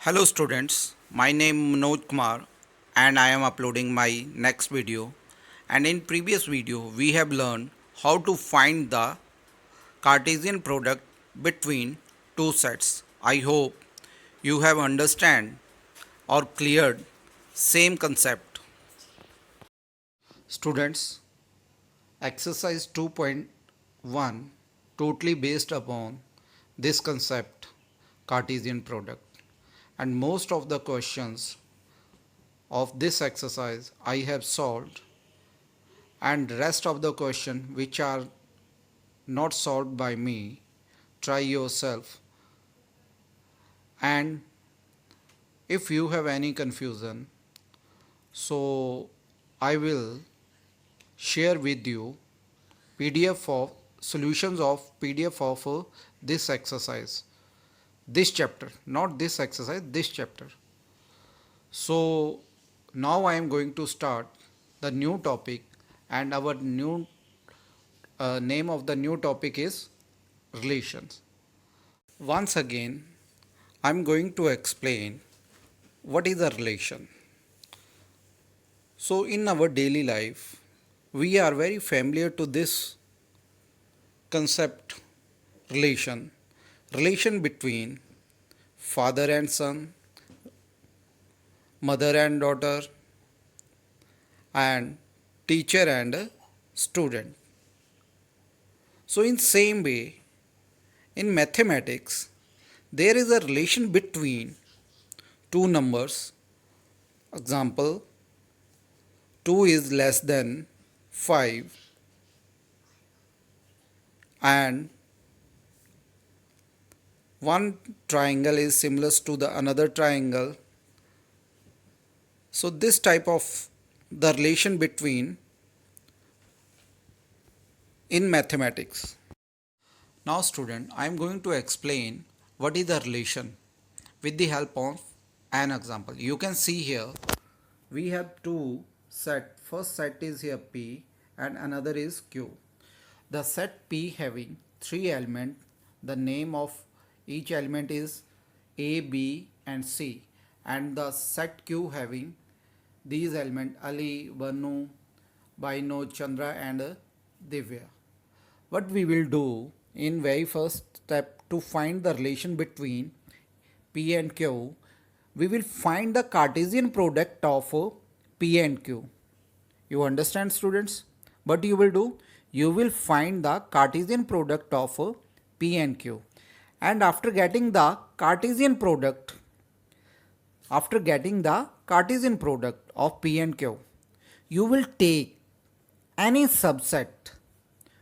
Hello students, my name Manoj Kumar and I am uploading my next video. And in previous video we have learned how to find the Cartesian product between two sets. I hope you have understand or cleared same concept. Students, exercise 2.1 totally based upon this concept Cartesian product, and most of the questions of this exercise I have solved, and rest of the question which are not solved by me, try yourself. And if you have any confusion, so I will share with you PDF of solutions of PDF of this exercise, this chapter, not this exercise, this chapter. So now I am going to start the new topic, and our new name of the new topic is relations. Once again, I'm going to explain what is a relation. So in our daily life, we are very familiar to this concept relation between father and son, mother and daughter, and teacher and student. So in same way, in mathematics, there is a relation between two numbers. Example, 2 is less than 5 and one triangle is similar to the another triangle. So this type of the relation between in mathematics. Now student, I am going to explain what is the relation with the help of an example. You can see here we have two set. First set is here P and another is Q. The set P having three elements. The name of each element is A, B and C, and the set Q having these elements Ali, Vanu, Baino, Chandra and Divya. What we will do in very first step to find the relation between P and Q, we will find the Cartesian product of P and Q. You understand students? What you will do? You will find the Cartesian product of P and Q. And after getting the Cartesian product of P and Q, you will take any subset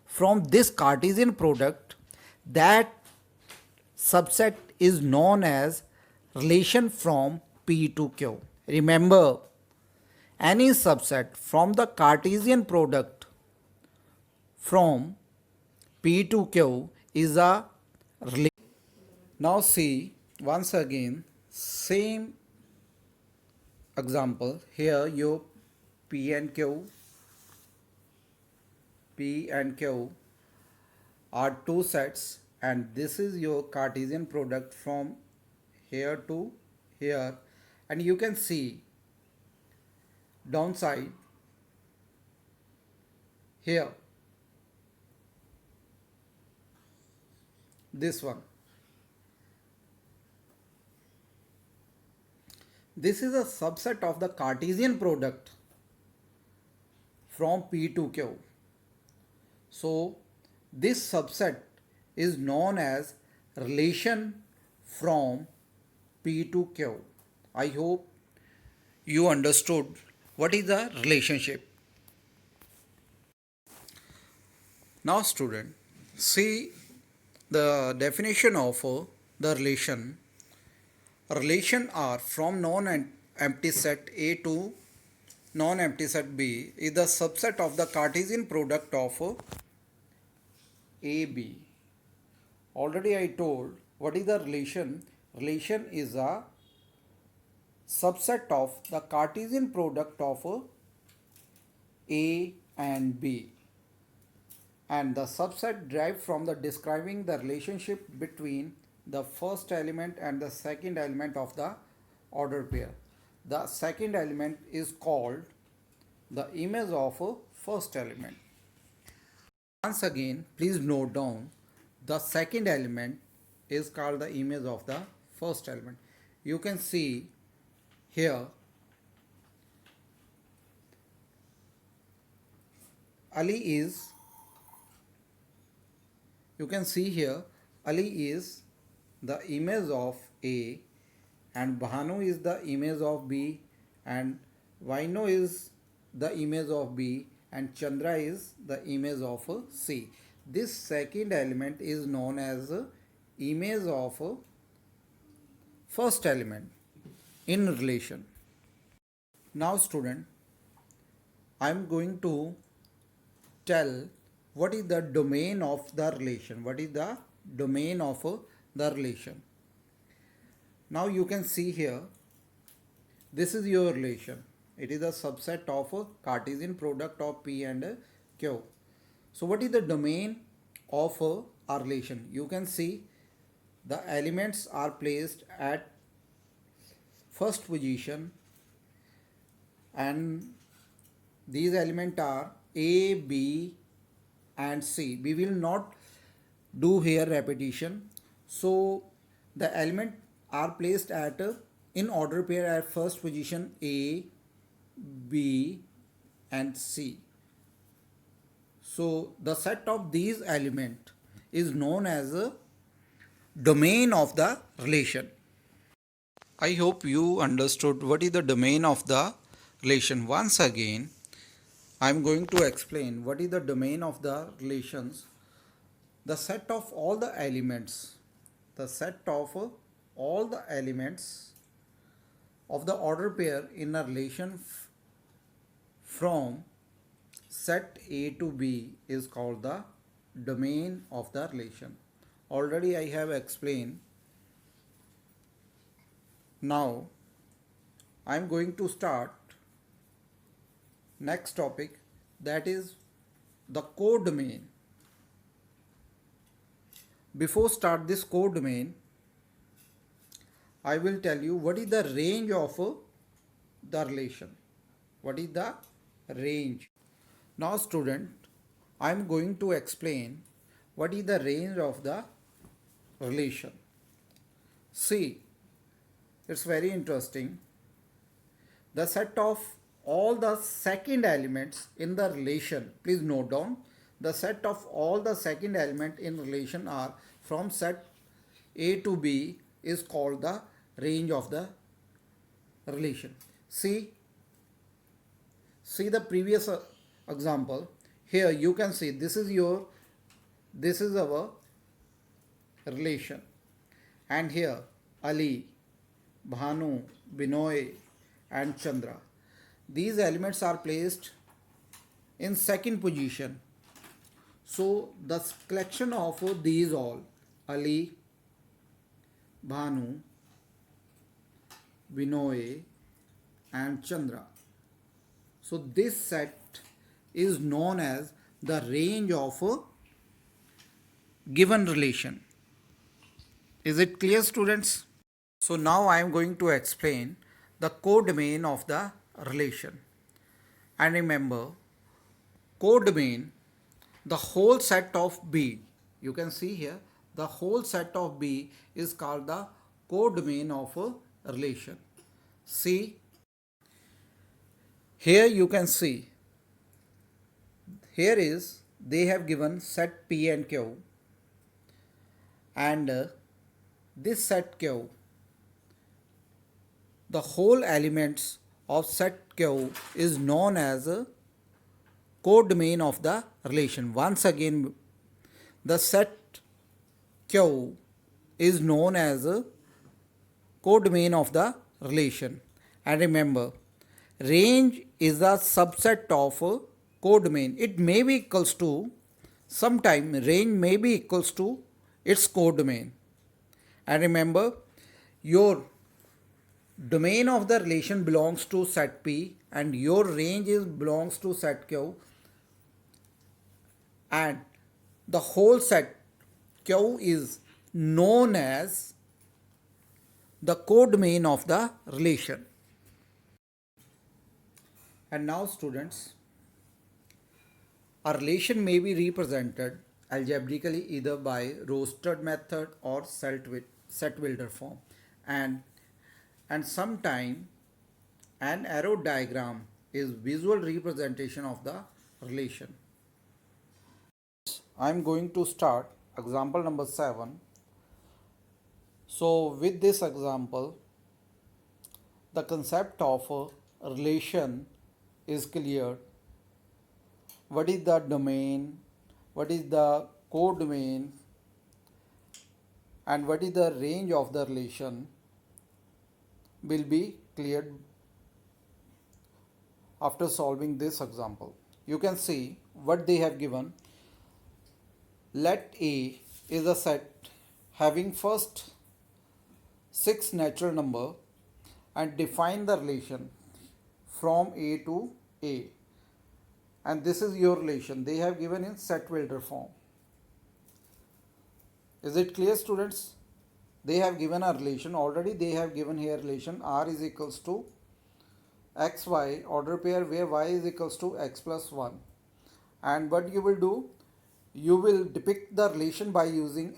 from this Cartesian product. That subset is known as relation from P to Q. Remember, any subset from the Cartesian product from P to Q is a relation. Now see once again same example. Here your P and Q are two sets, and this is your Cartesian product from here to here, and you can see downside here, this one. This is a subset of the Cartesian product from P to Q. So this subset is known as relation from P to Q. I hope you understood what is the relationship. Now student, see the definition of the relation. Relation are from non-empty set A to non-empty set B is the subset of the Cartesian product of AB. Already I told what is the relation. Relation is a subset of the Cartesian product of A and B, and the subset derived from the describing the relationship between the first element and the second element of the order pair. The second element is called the image of a first element. Once again, please note down the second element is called the image of the first element. You can see here Ali is, you can see here Ali is the image of A and Bhanu is the image of B and Vaino is the image of B and Chandra is the image of C. This second element is known as image of first element in relation. Now student, I am going to tell what is the domain of the relation. What is the domain of the relation? Now you can see here, this is your relation. It is a subset of a Cartesian product of P and Q. So what is the domain of a relation? You can see the elements are placed at first position and these elements are A, B and C. We will not do here repetition. So the elements are placed at in order pair at first position A, B and C. So the set of these elements is known as a domain of the relation. I hope you understood what is the domain of the relation. Once again, I am going to explain what is the domain of the relations. The set of all the elements, the set of all the elements of the order pair in a relation from set A to B is called the domain of the relation. Already I have explained. Now I am going to start next topic, that is the codomain. Before start this codomain, I will tell you what is the range of the relation. What is the range? Now student, I am going to explain what is the range of the relation. See, it's very interesting. The set of all the second elements in the relation, please note down, the set of all the second element in relation are from set A to B is called the range of the relation. See the previous example. Here you can see this is our relation, and here Ali, Bhanu, Binoy and Chandra. These elements are placed in second position. So the collection of these all, Ali, Bhanu, Binoy and Chandra. So this set is known as the range of a given relation. Is it clear, students? So now I am going to explain the codomain of the relation. And remember, codomain, the whole set of B, you can see here, the whole set of B is called the codomain of a relation. See, here you can see, here is, they have given set P and Q, and this set Q, the whole elements of set Q is known as a codomain of the relation. Once again, the set Q is known as a codomain of the relation. And remember, range is a subset of a codomain. It may be equals to, sometime range may be equals to its codomain. And remember, your domain of the relation belongs to set P and your range belongs to set Q, and the whole set Q is known as the codomain of the relation. And now students, a relation may be represented algebraically either by rostered method or set builder form, and sometime an arrow diagram is visual representation of the relation. I am going to start example number 7. So with this example, the concept of a relation is clear. What is the domain, what is the codomain, and what is the range of the relation will be cleared after solving this example. You can see what they have given. Let A is a set having first 6 natural number and define the relation from A to A. And this is your relation. They have given in set builder form. Is it clear, students? They have given a relation. Already they have given here relation R is equals to xy order pair where y is equals to x plus 1. And what you will do, you will depict the relation by using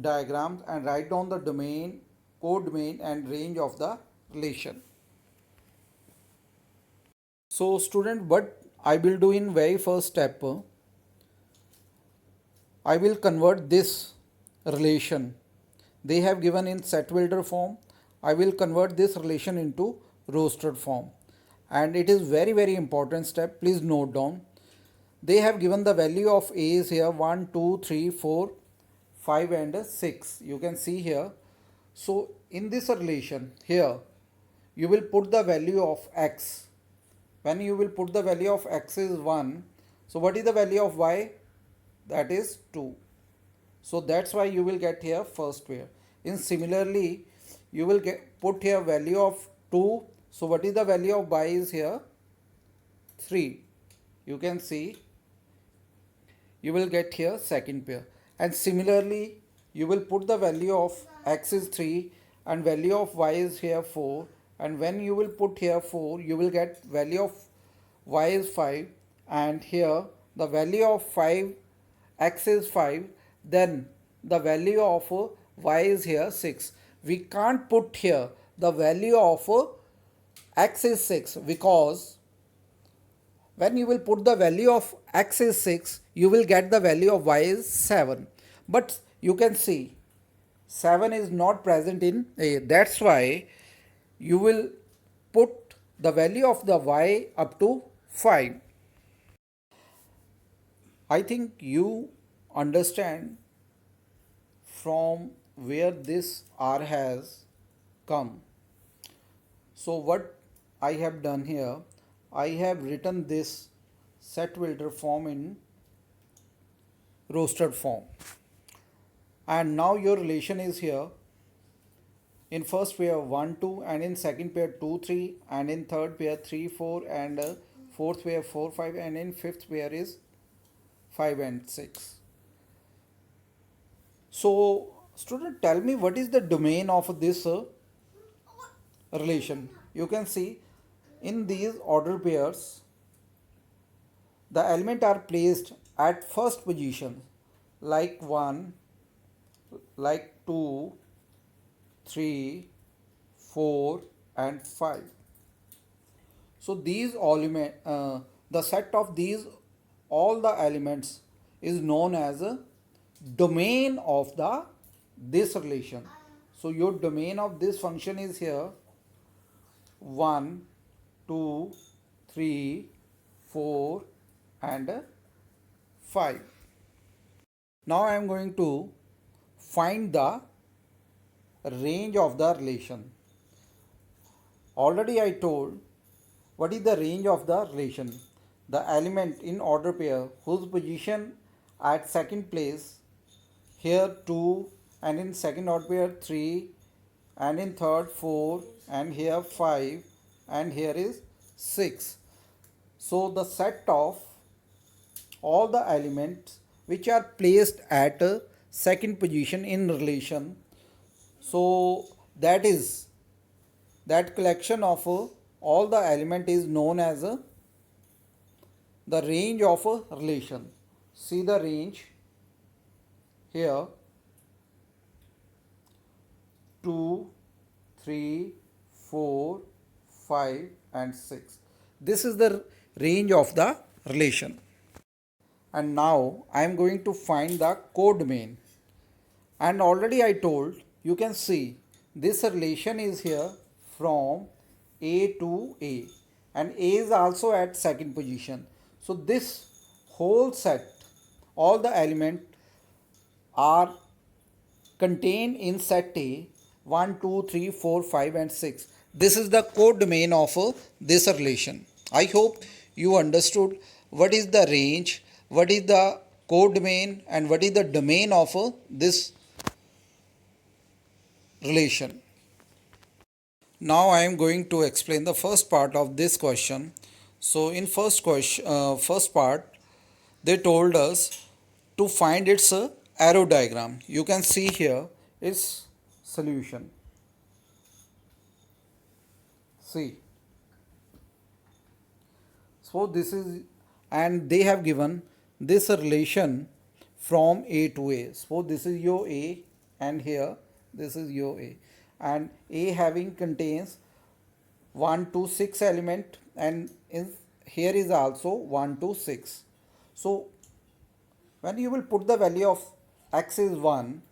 diagrams and write down the domain, codomain and range of the relation. So student, what I will do in very first step, I will convert this relation they have given in set builder form. I will convert this relation into rostered form, and it is very important step. Please note down. They have given the value of A is here 1, 2, 3, 4, 5 and 6. You can see here. So in this relation here, you will put the value of x. When you will put the value of x is 1. So what is the value of y? That is 2. So that's why you will get here first pair. In similarly, you will put here value of 2. So what is the value of y is here? 3. You can see you will get here second pair. And similarly, you will put the value of x is 3 and value of y is here 4. And when you will put here 4, you will get value of y is 5. And here the value of 5, x is 5. Then the value of y is here 6. We can't put here the value of x is 6 because when you will put the value of x is 6, you will get the value of y is 7. But you can see 7 is not present in A. That's why you will put the value of the y up to 5. I think you understand from where this R has come. So what I have done here, I have written this set builder form in rostered form. And now your relation is here. In first pair 1, 2 and in second pair 2, 3 and in third pair 3, 4 and fourth pair 4, 5 and in fifth pair is 5 and 6. So student, tell me what is the domain of this relation. You can see in these order pairs the elements are placed at first position like 1, like 2, 3, 4 and 5. So these element, the set of these all the elements is known as a domain of the this relation. So your domain of this function is here 1, 2, 3, 4 and 5. Now I am going to find the range of the relation. Already I told what is the range of the relation. The element in order pair whose position at second place here 2 and in second order pair 3 and in third 4 and here 5 and here is 6. So the set of all the elements which are placed at second position in relation. So that is that collection of all the element is known as the range of a relation. See the range here: 2, 3, 4, 5 and 6. This is the range of the relation. And now I am going to find the codomain. And already I told, you can see this relation is here from A to A, and A is also at second position. So this whole set, all the elements are contained in set A: 1, 2, 3, 4, 5 and 6. This is the codomain of this relation. I hope you understood what is the range, what is the codomain and what is the domain of this relation. Now I am going to explain the first part of this question. So in first part, they told us to find its arrow diagram. You can see here its solution. See. So this is, and they have given this relation from A to A. So this is your A, and here this is your A, and A having contains 1 to 6 element, and here is also 1 to 6. So when you will put the value of x is 1,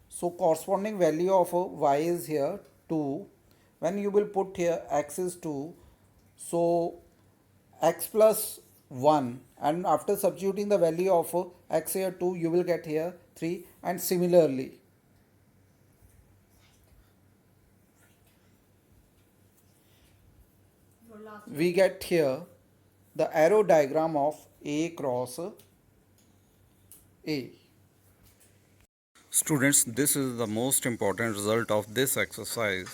so corresponding value of y is here 2. When you will put here x is 2, so x plus 1, and after substituting the value of x here 2, you will get here 3, and similarly we get here the arrow diagram of A cross A. Students, this is the most important result of this exercise.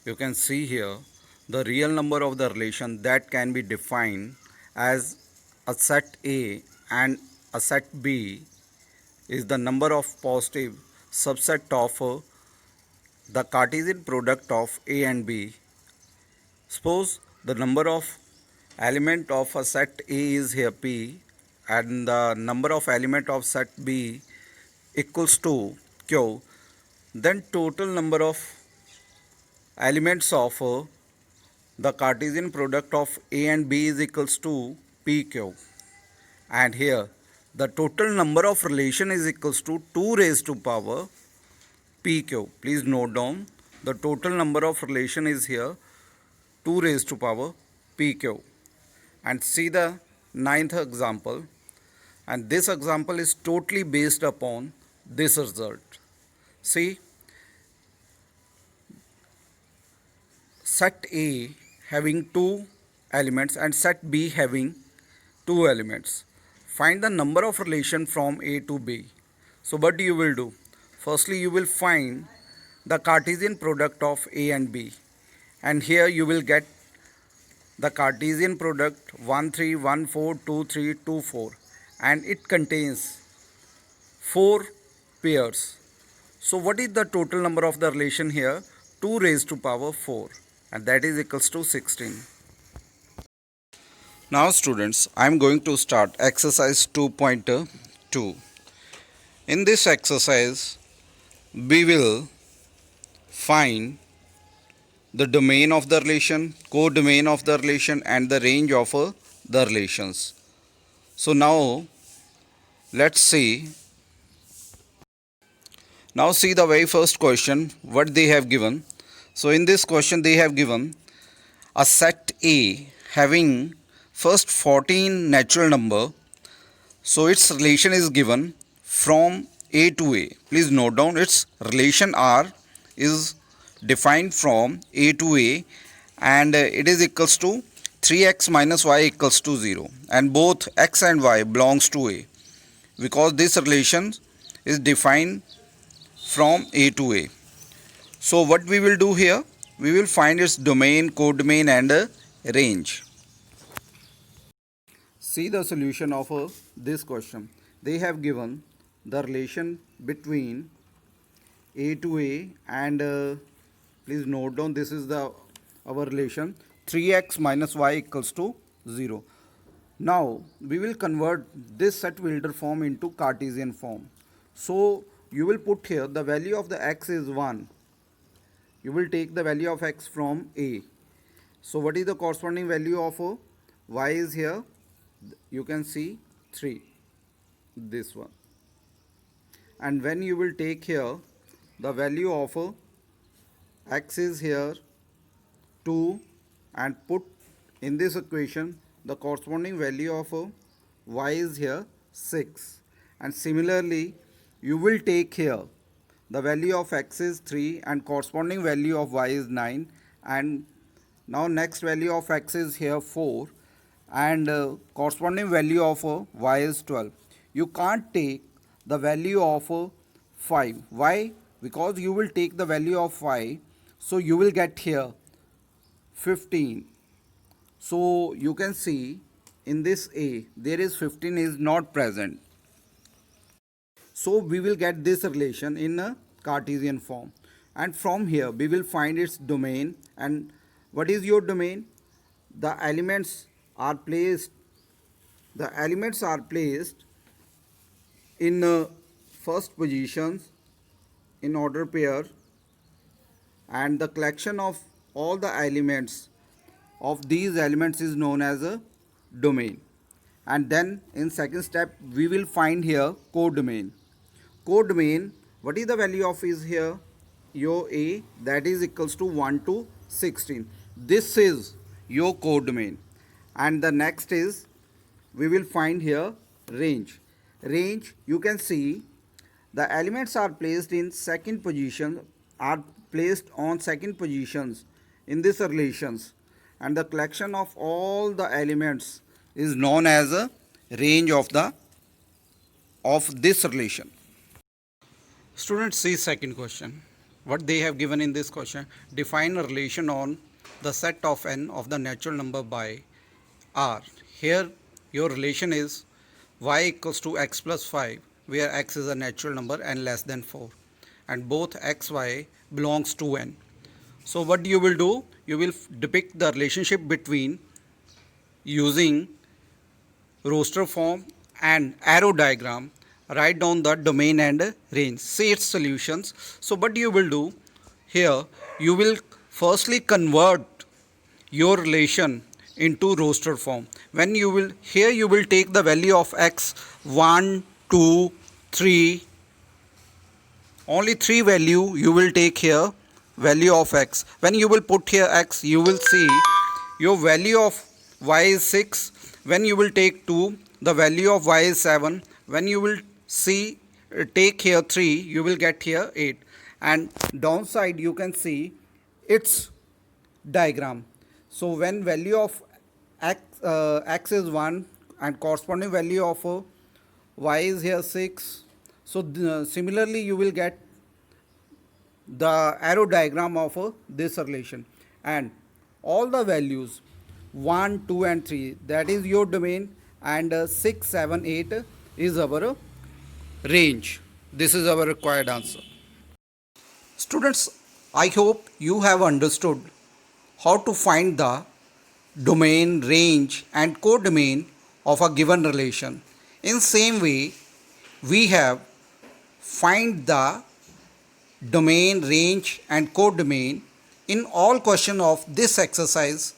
You can see here the real number of the relation that can be defined as a set A and a set B is the number of positive subset of the Cartesian product of A and B. Suppose the number of element of a set A is here P, and the number of element of set B equals to Q, then total number of elements of the Cartesian product of A and B is equals to PQ. And here the total number of relation is equals to 2 raised to power PQ. Please note down, the total number of relation is here 2 raised to power PQ. And see the ninth example. And this example is totally based upon this result. See, set A having 2 elements and set B having 2 elements. Find the number of relation from A to B. So what you will do? Firstly, you will find the Cartesian product of A and B. And here you will get the Cartesian product 1, 3, 1, 4, 2, 3, 2, 4. And it contains 4 pairs. So what is the total number of the relation here? 2 raised to power 4. And that is equals to 16. Now students, I am going to start exercise 2.2. In this exercise, we will find the domain of the relation, codomain of the relation and the range of the relations. So now, let's see. Now see the very first question, what they have given. So in this question they have given a set A having first 14 natural number. So its relation is given from A to A. Please note down, its relation R is defined from A to A, and it is equals to 3x minus y equals to 0, and both x and y belongs to A, because this relation is defined from A to A. So what we will do here, we will find its domain, codomain and range. See the solution of this question. They have given the relation between A to A and Please note down, this is the our relation 3x minus y equals to 0. Now we will convert this set Wilder form into Cartesian form. So you will put here the value of the x is 1. You will take the value of x from a. So what is the corresponding value of y is here? You can see 3, this one. And when you will take here the value of x is here 2 and put in this equation the corresponding value of y is here 6, and similarly you will take here the value of x is 3 and corresponding value of y is 9, and now next value of x is here 4 and corresponding value of y is 12. You can't take the value of 5. Why? Because you will take the value of 5, so you will get here 15. So you can see in this a there is 15 is not present. So we will get this relation in a Cartesian form, and from here we will find its domain. And what is your domain? The elements are placed in first positions in order pair, and the collection of all the elements of these elements is known as a domain. And then in second step we will find here codomain. Codomain, what is the value of is here? Your a, that is equals to 1 to 16. This is your codomain. And the next is we will find here range. Range, you can see the elements are placed in second position, are placed on second positions in this relations, and the collection of all the elements is known as a range of this relation. Students, see second question. What they have given in this question: define a relation on the set of n of the natural number by R. Here your relation is y equals to x plus 5, where x is a natural number and less than 4, and both x, y belongs to n. So what you will do? You will depict the relationship between using roster form and arrow diagram. Write down the domain and range. See its solutions. So what you will do here? You will firstly convert your relation into roster form. When you will here you will take the value of x 1, 2, 3. Only 3 value you will take here, value of x. When you will put here x, you will see your value of y is 6. When you will take 2, the value of y is 7. When you will see take here 3, you will get here 8. And downside you can see its diagram. So when value of x is 1 and corresponding value of y is here 6. So similarly you will get the arrow diagram of this relation, and all the values 1, 2 and 3, that is your domain, and 6, 7, 8 is our range. This is our required answer. Students, I hope you have understood how to find the domain, range and codomain of a given relation. In same way, we have find the domain, range and codomain in all question of this exercise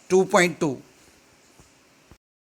2.2.